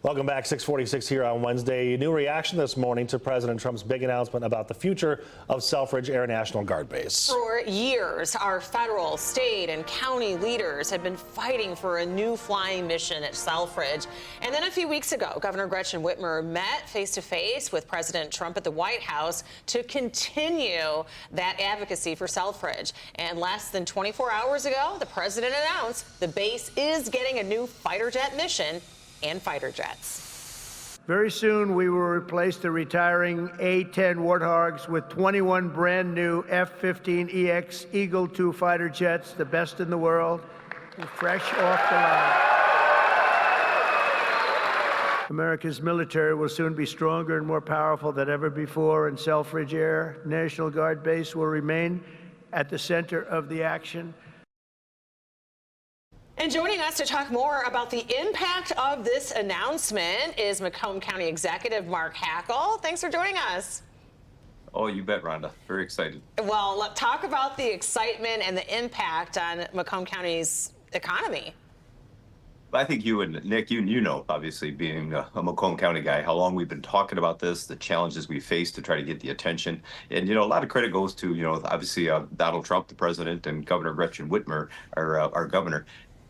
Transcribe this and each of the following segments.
Welcome back. 6:46 here on Wednesday. A new reaction this morning to President Trump's big announcement about the future of Selfridge Air National Guard Base. For years, our federal, state, and county leaders have been fighting for a new flying mission at Selfridge. And then a few weeks ago, Governor Gretchen Whitmer met face-to-face with President Trump at the White House to continue that advocacy for Selfridge. And less than 24 hours ago, the president announced the base is getting a new fighter jet mission and fighter jets. Very soon, we will replace the retiring A-10 Warthogs with 21 brand new F-15EX Eagle II fighter jets, the best in the world, fresh off the line. America's military will soon be stronger and more powerful than ever before, and Selfridge Air National Guard Base will remain at the center of the action. And joining us to talk more about the impact of this announcement is Macomb County Executive Mark Hackel. Thanks for joining us. Oh, you bet, Rhonda. Very excited. Well, let's talk about the excitement and the impact on Macomb County's economy. I think you and Nick, you know, obviously being a Macomb County guy, how long we've been talking about this, the challenges we face to try to get the attention. And, a lot of credit goes to, obviously Donald Trump, the president, and Governor Gretchen Whitmer, our governor,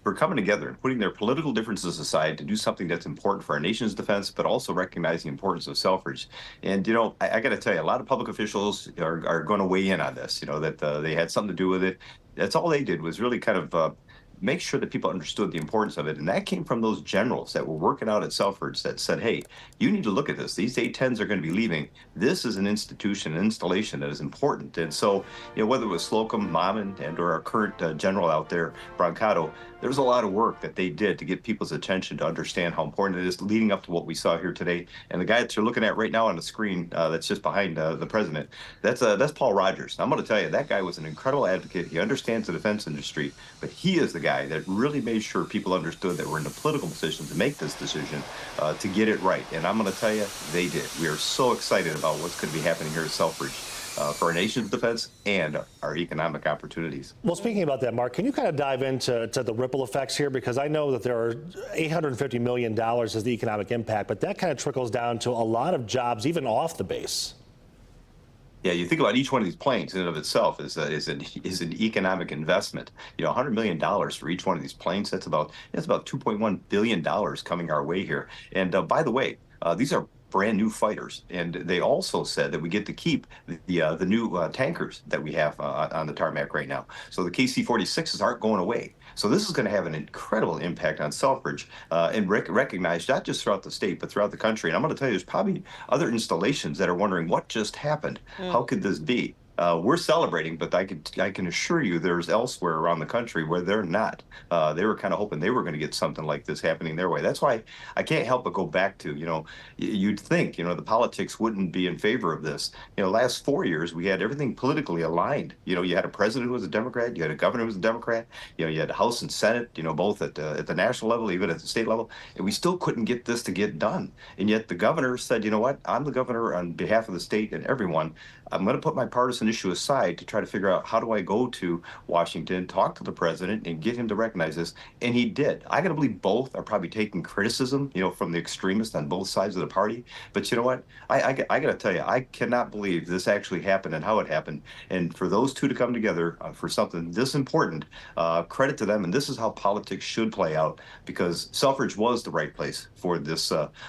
for coming together and putting their political differences aside to do something that's important for our nation's defense, but also recognize the importance of Selfridge. And, I got to tell you, a lot of public officials are going to weigh in on this, that they had something to do with it. That's all they did was really kind of make sure that people understood the importance of it. And that came from those generals that were working out at Selfridge that said, hey, you need to look at this. These A-10s are going to be leaving. This is an institution, an installation that is important. And so, whether it was Slocum, Mammon, and or our current general out there, Brancato, there's a lot of work that they did to get people's attention to understand how important it is leading up to what we saw here today. And the guy that you're looking at right now on the screen that's just behind the president, that's Paul Rogers. I'm going to tell you, that guy was an incredible advocate. He understands the defense industry, but he is the guy that really made sure people understood that we're in a political position to make this decision to get it right. And I'm going to tell you, they did. We are so excited about what's going to be happening here at Selfridge for our nation's defense and our economic opportunities. Well, speaking about that, Mark, can you kind of dive into the ripple effects here? Because I know that there are $850 million as the economic impact, but that kind of trickles down to a lot of jobs, even off the base. Yeah, you think about each one of these planes in and of itself is an economic investment. $100 million for each one of these planes. That's about $2.1 billion coming our way here. And by the way, these are brand new fighters, and they also said that we get to keep the new tankers that we have on the tarmac right now. So the KC-46s aren't going away. So this is going to have an incredible impact on Selfridge and recognized not just throughout the state, but throughout the country. And I'm going to tell you, there's probably other installations that are wondering what just happened. How could this be? We're celebrating, but I can assure you there's elsewhere around the country where they're not. They were kind of hoping they were going to get something like this happening their way. That's why I can't help but go back to, you'd think, the politics wouldn't be in favor of this. Last 4 years, we had everything politically aligned. You had a president who was a Democrat, you had a governor who was a Democrat, you had the House and Senate, both at the national level, even at the state level, and we still couldn't get this to get done. And yet the governor said, you know what, I'm the governor on behalf of the state and everyone. I'm going to put my partisan issue aside to try to figure out how do I go to Washington, talk to the president, and get him to recognize this. And he did. I got to believe both are probably taking criticism, from the extremists on both sides of the party. But you know what? I got to tell you, I cannot believe this actually happened and how it happened. And for those two to come together for something this important, credit to them. And this is how politics should play out, because Selfridge was the right place for the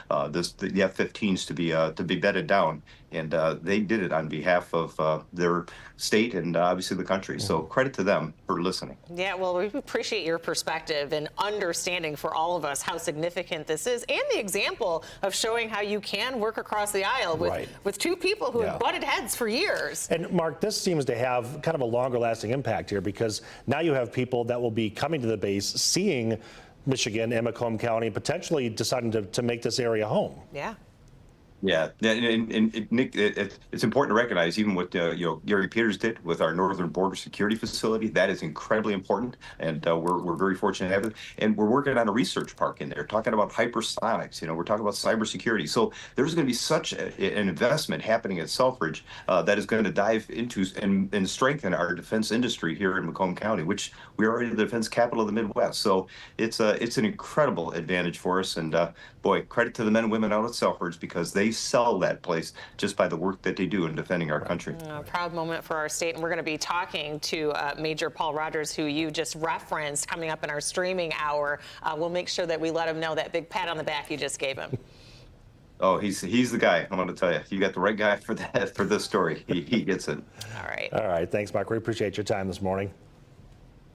F-15s to be bedded down. And they did it on behalf of their state and obviously the country. So credit to them for listening. Yeah, well, we appreciate your perspective and understanding for all of us how significant this is, and the example of showing how you can work across the aisle with two people who have butted heads for years. And Mark, this seems to have kind of a longer lasting impact here, because now you have people that will be coming to the base, seeing Michigan and Macomb County, potentially deciding to make this area home. Yeah. Yeah, and Nick, it's important to recognize, even what Gary Peters did with our Northern Border Security Facility, that is incredibly important, and we're very fortunate to have it. And we're working on a research park in there, talking about hypersonics. We're talking about cybersecurity. So there's going to be such an investment happening at Selfridge that is going to dive into and strengthen our defense industry here in Macomb County, which we are already the defense capital of the Midwest. So it's an incredible advantage for us, and boy, credit to the men and women out at Selfridge, because they sell that place just by the work that they do in defending our country. A proud moment for our state, and we're going to be talking to Major Paul Rogers, who you just referenced, coming up in our streaming hour. We'll make sure that we let him know that big pat on the back you just gave him. Oh, he's the guy. I'm going to tell you, you got the right guy for this story. He gets it. All right. All right. Thanks, Mark. We appreciate your time this morning.